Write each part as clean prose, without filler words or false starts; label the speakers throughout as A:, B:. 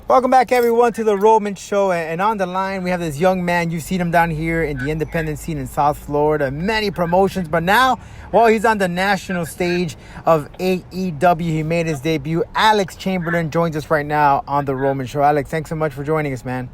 A: Welcome back, everyone, to the Roman Show. And on the line, we have this young man. You've seen him down here in the independent scene in South Florida, many promotions. But now, well, he's on the national stage of AEW. He made his debut. Alex Chamberlain joins us right now on the Roman Show. Alex, thanks so much for joining us, man.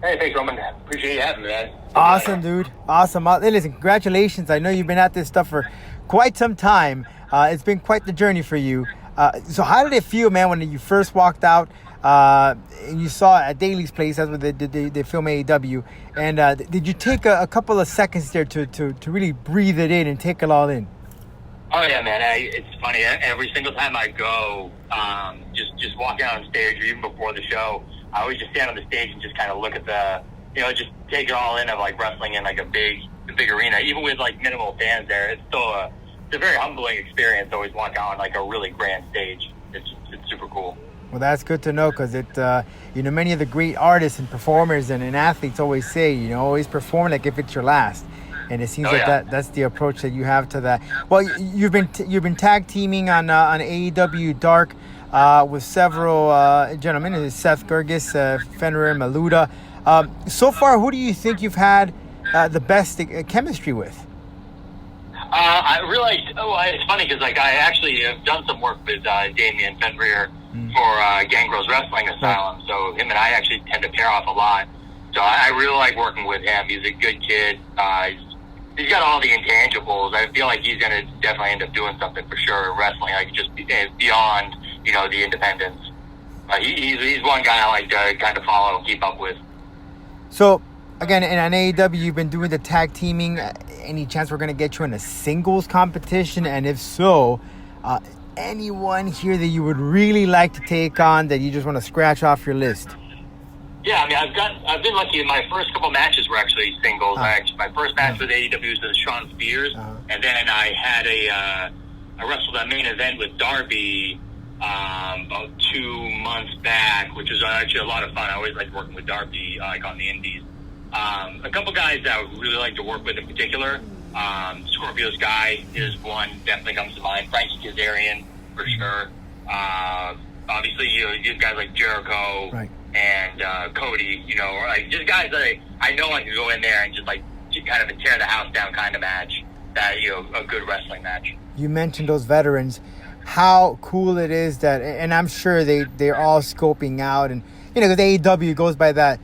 B: Hey, thanks, Roman. Appreciate you having me, man.
A: Awesome, dude. Awesome. Hey, listen, congratulations. I know you've been at this stuff for quite some time. It's been quite the journey for you. So how did it feel, man, when you first walked out? And you saw at Daly's place, that's where they film AEW. And did you take a couple of seconds there to really breathe it in and take it all in?
B: Oh yeah, man. It's funny. Every single time I go, just walking out on stage, or even before the show, I always just stand on the stage and just kind of look at just take it all in of like wrestling in like a big arena, even with like minimal fans there. It's still it's a very humbling experience to always walk out on like a really grand stage. It's super cool.
A: Well, that's good to know, because many of the great artists and performers and athletes always say, always perform like if it's your last. And it seems that's the approach that you have to that. Well, you've been tag teaming on AEW Dark with several gentlemen, Seth Gergis, Fenrir, Maluda. So far, who do you think you've had the best chemistry with?
B: I realized. It's funny because I actually have done some work with Damian Fenrir for Gangrel's Wrestling Asylum. Right. So him and I actually tend to pair off a lot. So I really like working with him. He's a good kid. He's got all the intangibles. I feel like he's going to definitely end up doing something for sure in wrestling, like just beyond the independence. He's one guy I like to kind of follow and keep up with.
A: So again, in an AEW, you've been doing the tag teaming. Any chance we're going to get you in a singles competition? And if so, anyone here that you would really like to take on that you just want to scratch off your list?
B: Yeah, I mean, I've been lucky. My first couple matches were actually singles. My first match with AEW was with Sean Spears, and then I had I wrestled a main event with Darby about 2 months back, which was actually a lot of fun. I always liked working with Darby, like on the indies. A couple guys that I would really like to work with in particular. Scorpio's Guy is one, definitely comes to mind. Frankie Kazarian, for sure. Obviously, you guys like Jericho, right, and Cody, or like just guys that I know I can go in there and just like kind of a tear the house down kind of match, that a good wrestling match.
A: You mentioned those veterans. How cool it is that, and I'm sure they're all scoping out, and because AEW goes by that.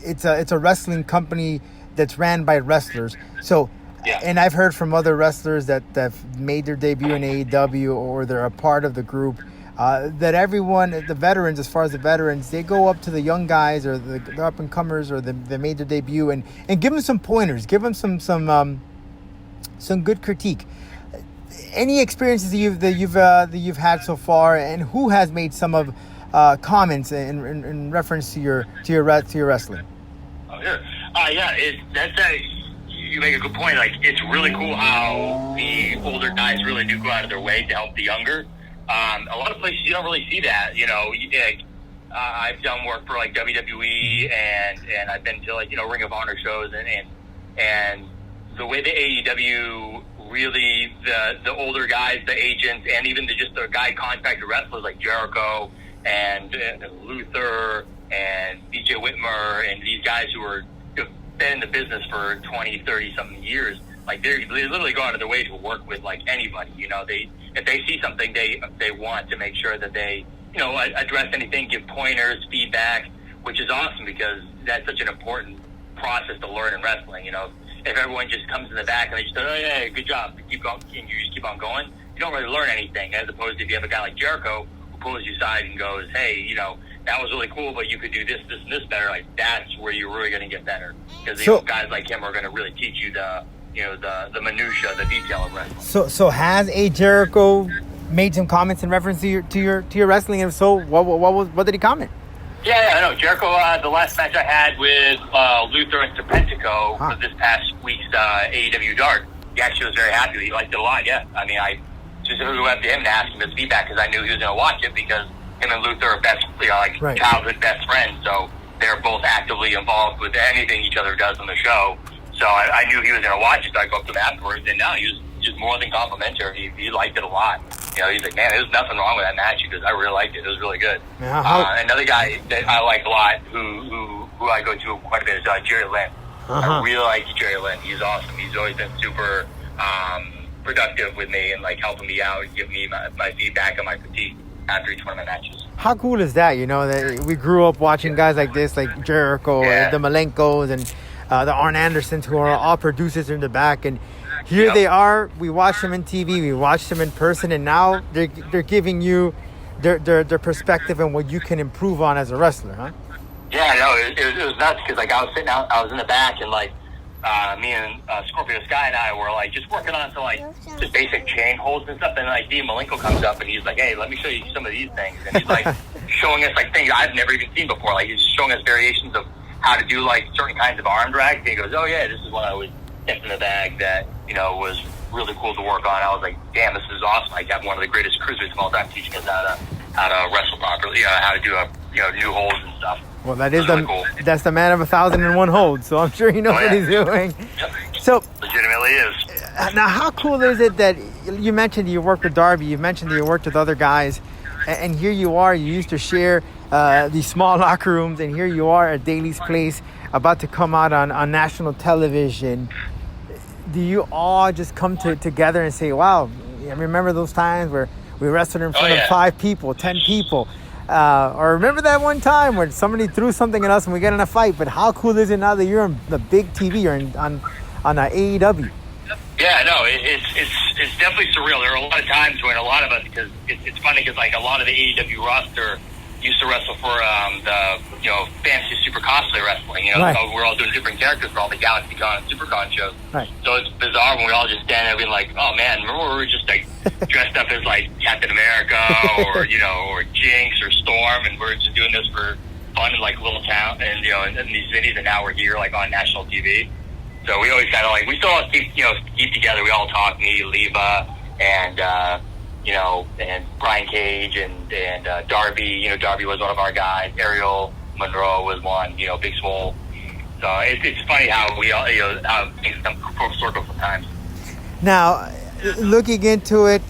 A: It's a wrestling company that's ran by wrestlers. So, yeah. And I've heard from other wrestlers that made their debut in AEW or they're a part of the group, that everyone, the veterans, as far as the veterans, they go up to the young guys or the up and comers or they made their debut and give them some pointers, give them some good critique. Any experiences that you've had so far, and who has made some of comments in reference to your wrestling?
B: Oh, sure. You make a good point. Like, it's really cool how the older guys really do go out of their way to help the younger. A lot of places you don't really see that. I've done work for like WWE and I've been to like Ring of Honor shows and the way the AEW really the older guys, the agents, and even the guy contracted wrestlers like Jericho and Luther and BJ Whitmer and these guys who are been in the business for 20, 30 something years, like they literally go out of their way to work with like anybody. If they see something they want to make sure that they address anything, give pointers, feedback, which is awesome because that's such an important process to learn in wrestling. If everyone just comes in the back and they just say, oh yeah, good job, keep going, and you just keep on going, you don't really learn anything. As opposed to if you have a guy like Jericho who pulls you aside and goes, hey, that was really cool, but you could do this, and this better. Like, that's where you're really going to get better. Because guys like him are going to really teach you the minutia, the detail of wrestling.
A: So has Jericho made some comments in reference to your wrestling? And if so, what did he comment?
B: Yeah, I know. Jericho, the last match I had with Luther and Serpentico for this past week's AEW Dark, he actually was very happy. He liked it a lot, yeah. I mean, I specifically went to him to ask him his feedback because I knew he was going to watch it because him and Luther are right. Childhood best friends, so they're both actively involved with anything each other does on the show. So I knew he was going to watch it, so I go up to him afterwards, and now he was just more than complimentary. He liked it a lot. he's like, man, there's nothing wrong with that match. He goes, I really liked it. It was really good.
A: Yeah,
B: another guy that I like a lot, who I go to quite a bit, is Jerry Lynn. I really like Jerry Lynn. He's awesome. He's always been super productive with me and like helping me out, give me my feedback on my critique after each one of my matches.
A: How cool is that? That we grew up watching guys like this, like Jericho, the Malenkos, and the Arn Andersons, who are all producers in the back, and here they are. We watch them in TV, we watch them in person, and now they're giving you their perspective and what you can improve on as a wrestler, huh?
B: Yeah, no, it was nuts because like I was sitting out, I was in the back, and like me and Scorpio Sky and I were like just working on some like just basic chain holds and stuff, and like Dean Malenko comes up and he's like, hey, let me show you some of these things, and he's like showing us like things I've never even seen before. Like he's showing us variations of how to do like certain kinds of arm drag. And he goes, oh yeah, this is what I was kept in the bag that was really cool to work on. I was like, damn, this is awesome. I have one of the greatest cruiserweights of all time teaching us how to wrestle properly, how to do new holds and stuff.
A: Well, that's the man of 1,001 holds, so I'm sure he knows what he's doing. So
B: legitimately is.
A: Now, how cool is it that you mentioned you worked with Darby, you mentioned that you worked with other guys, and here you are, you used to share these small locker rooms, and here you are at Daly's Place, about to come out on national television. Do you all just come together and say, wow, I remember those times where we wrestled in front of 5 people, 10 people? Or remember that one time when somebody threw something at us and we get in a fight? But how cool is it now that you're on the big TV, you're on AEW?
B: Yeah, no, it's definitely surreal. There are a lot of times when a lot of us, because it's funny because like a lot of the AEW roster used to wrestle for the fantasy super cosplay wrestling.
A: Right.
B: So we're all doing different characters for all the Galaxy Con and SuperCon shows.
A: Right.
B: So it's bizarre when we all just stand there being like, oh man, remember when we were just like dressed up as like Captain America or or Jinx or Storm, and we're just doing this for fun in like little town and in these cities, and now we're here like on national TV. So we always kind of like, we still all keep together. We all talk, me, Leva, and and Brian Cage and Darby. Darby was one of our guys. Ariel Monroe was one. Big Swole. So it's funny how we all how things come full circle sometimes.
A: Now, looking into it,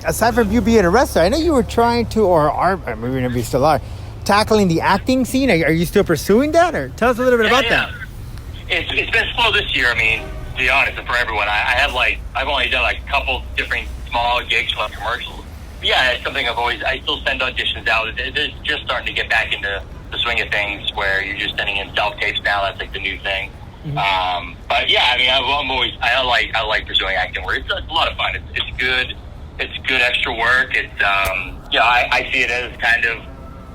A: aside from you being a wrestler, I know you were trying to, maybe you still are, tackling the acting scene. Are you still pursuing that, or tell us a little bit about that?
B: It's been slow this year. I mean, to be honest, and for everyone, I've only done like a couple different small gigs plus commercials. But yeah, it's something I still send auditions out. It's just starting to get back into the swing of things where you're just sending in self tapes now. That's like the new thing. Mm-hmm. But yeah, I mean, I like pursuing acting work. It's a lot of fun. It's good. It's good extra work. It's I see it as kind of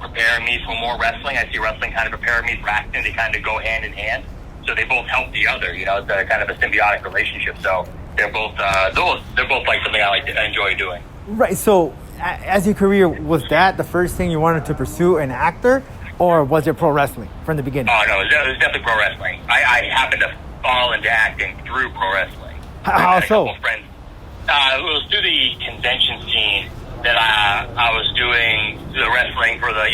B: preparing me for more wrestling. I see wrestling kind of preparing me for acting. They kind of go hand in hand. So they both help the other. It's a kind of a symbiotic relationship. So they're both like something I enjoy doing. Right.
A: So as your career, was that the first thing you wanted to pursue, an actor, or was it pro wrestling from the beginning?
B: Oh no, it was definitely pro wrestling. I happened to fall into acting through pro wrestling.
A: How so?
B: A couple friends. It was through the convention scene that I was doing the wrestling for the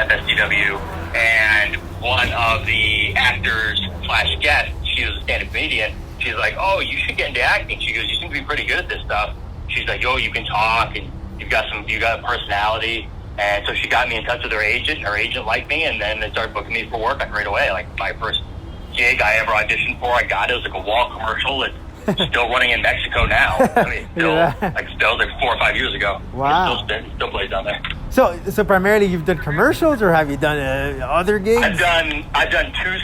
B: FSCW, and one of the actors / guests, she was a stand-up comedian. She's like, oh, you should get into acting. She goes, you seem to be pretty good at this stuff. She's like, yo, you can talk and you got a personality. And so she got me in touch with her agent. Her agent liked me, and then they started booking me for work like right away. Like my first gig I ever auditioned for, I got it. It was like a wall commercial. It's still running in Mexico now. I mean, still like 4 or 5 years ago.
A: Wow.
B: It still plays down there.
A: So primarily you've done commercials, or have you done other gigs?
B: I've done two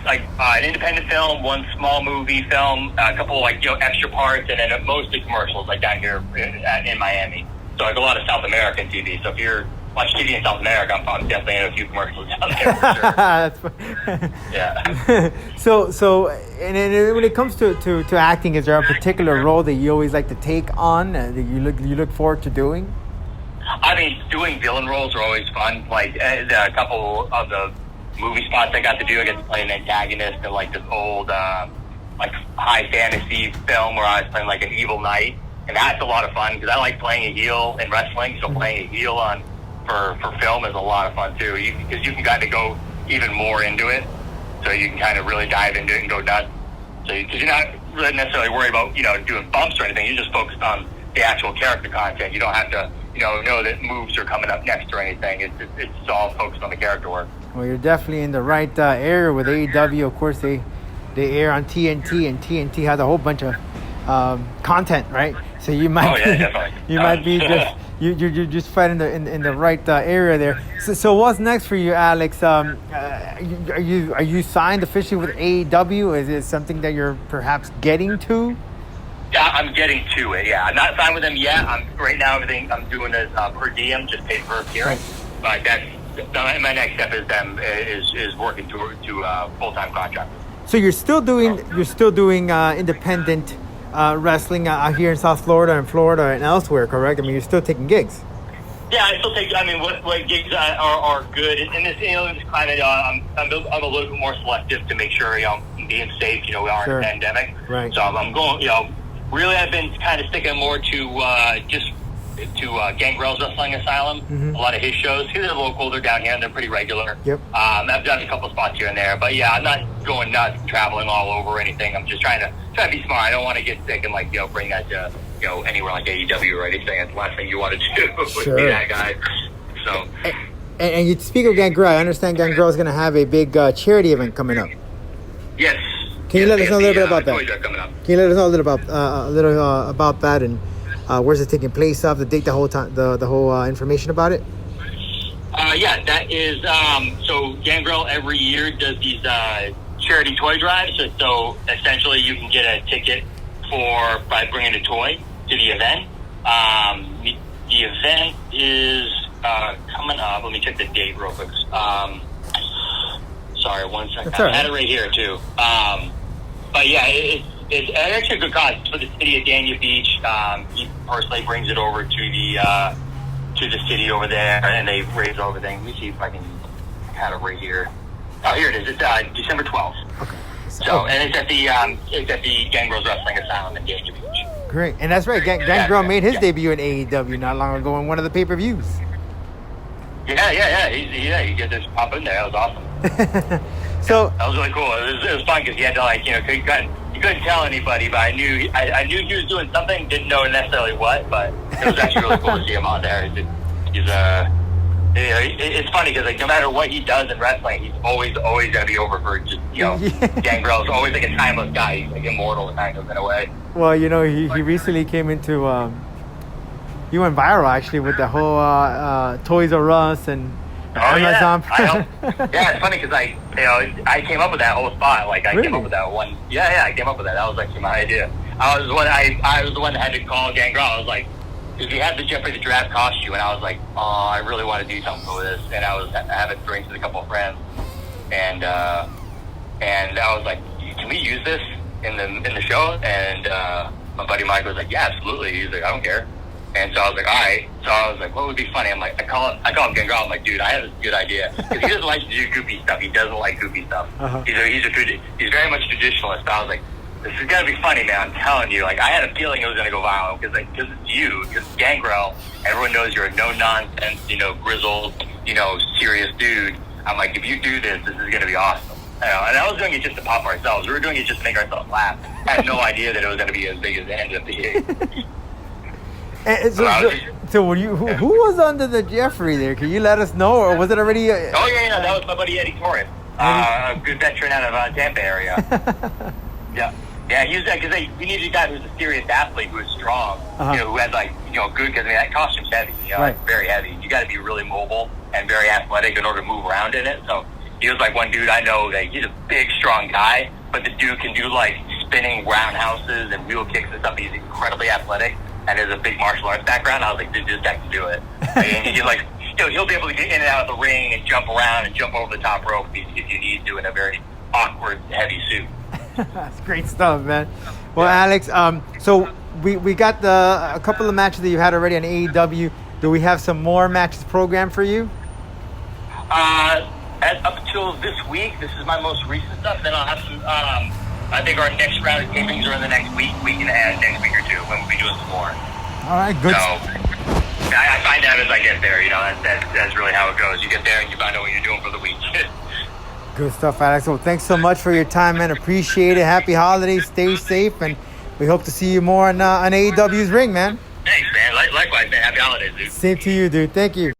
B: like an independent film, one small movie film, a couple like extra parts, and then mostly commercials like down here in Miami. So like a lot of South American TV. So if you're watching TV in South America, I'm definitely in a few commercials down there for sure.
A: That's funny.
B: Yeah.
A: So and when it comes to acting, is there a particular role that you always like to take on that you look forward to doing?
B: I mean, doing villain roles are always fun. Like a couple of the movie spots I got to do, I got to play an antagonist in like this old like high fantasy film where I was playing like an evil knight, and that's a lot of fun because I like playing a heel in wrestling. So playing a heel for film is a lot of fun too, because you can kind of go even more into it. So you can kind of really dive into it and go nuts. So because you're not really necessarily worried about doing bumps or anything, you're just focused on the actual character content. You don't have to, know that moves are coming up next or anything. It's all focused on the character work.
A: Well, you're definitely in the right area with AEW. Of course, they air on TNT, and TNT has a whole bunch of content, right? So you might be just you're just right in the right area there. So what's next for you, Alex? Are you signed officially with AEW? Is it something that you're perhaps getting to?
B: Yeah, I'm getting to it. Yeah, I'm not signed with them yet. Right now everything I'm doing is per diem, just paid for appearance. But my next step is working to full-time contract.
A: So you're still doing independent wrestling out here in South Florida and elsewhere, correct? I mean, you're still taking gigs.
B: Yeah, I still take. I mean, what gigs are good in this climate? I'm a little bit more selective to make sure I'm being safe. We are in a pandemic,
A: right?
B: So I'm going. Really, I've been kind of sticking more to Gangrel's Wrestling Asylum.
A: Mm-hmm.
B: A lot of his shows. They're local. They're down here, and they're pretty regular.
A: Yep.
B: I've done a couple spots here and there, but yeah, I'm not going nuts, traveling all over or anything. I'm just trying to be smart. I don't want to get sick and bring that to anywhere like AEW or anything. That's the last thing you want to do would be that guy. So.
A: And you speak of Gangrel. I understand Gangrel is going to have a big charity event coming up.
B: Yes.
A: Can you let us know a little bit about that? Can you let us know a little about that and where's it taking place of the date, the whole time, the whole information about it?
B: Yeah, that is. So Gangrel every year does these charity toy drives. So essentially, you can get a ticket by bringing a toy to the event. The event is coming up. Let me check the date real quick. Sorry, 1 second. I had it right here too. But yeah, it's actually a good cause. It's for the city of Dania Beach. He personally brings it over to the city over there, and they raise everything. Let me see if I can have it right here. Oh, here it is. It's December 12th.
A: Okay.
B: So, and it's at the Gangrel's Wrestling Asylum in Dania Beach.
A: Great, and that's right. Gangrel made his debut in AEW not long ago in one of the pay-per-views.
B: Yeah. He get this pop in there. That was awesome.
A: So
B: that was really cool. It was fun because he had to you couldn't tell anybody, but I knew he was doing something. Didn't know necessarily what, but it was actually really cool to see him on there. It's funny because no matter what he does in wrestling, he's always going to be over for just Gangrel is always a timeless guy. He's immortal kind of in a way.
A: Well, he recently came into he went viral actually with the whole Toys R Us and Amazon.
B: Yeah, it's funny because I came up with that whole spot. I came up with that one. Yeah, I came up with that. That was actually my idea. I was the one that had to call Gangrel. I was like, because we had the Jeffree the Giraffe costume, and I was like, oh, I really want to do something with this. And I was having drinks with a couple of friends, and I was like, can we use this in the show? And my buddy Mike was like, yeah, absolutely. He's like, I don't care. And so I was like, all right. So I was like, what would be funny? I'm like, I call him Gangrel. I'm like, dude, I have this good idea. Because he doesn't like to do goofy stuff. He doesn't like goofy stuff. Uh-huh. He's very much traditionalist. I was like, this is going to be funny, man. I'm telling you. I had a feeling it was going to go viral because it's you. Because Gangrel, everyone knows you're a no-nonsense, grizzled, serious dude. I'm like, if you do this is going to be awesome. And I was doing it just to pop ourselves. We were doing it just to make ourselves laugh. I had no idea that it was going to be as big as it ended up being.
A: So who was under the Jeffree there? Can you let us know, or was it already?
B: That was my buddy Eddie Torres, a good veteran out of Tampa area. Yeah, he was because we needed a guy who was a serious athlete, who was strong, who had good. Because that costume's heavy,
A: right.
B: Very heavy. You got to be really mobile and very athletic in order to move around in it. So he was one dude I know that he's a big, strong guy, but the dude can do spinning roundhouses and wheel kicks and stuff. He's incredibly athletic. And has a big martial arts background. I was like, dude, this guy can do it. And he'll be able to get in and out of the ring and jump around and jump over the top rope if you need to in a very awkward, heavy suit.
A: That's great stuff, man. Well, yeah. Alex, so we got a couple of matches that you had already on AEW. Do we have some more matches programmed for you?
B: Up until this week, this is my most recent stuff. Then I'll have some. I think our next round of tapings are in the next week and a half, next week or two, when we'll be doing some more.
A: All right, good.
B: So, I find out as I get there, that's really how it goes. You get there and you find out what you're doing for the week.
A: Good stuff, Alex. Well, thanks so much for your time, man. Appreciate it. Happy holidays. Stay safe, and we hope to see you more on AEW's ring, man.
B: Hey, Likewise, man. Happy holidays, dude.
A: Same to you, dude. Thank you.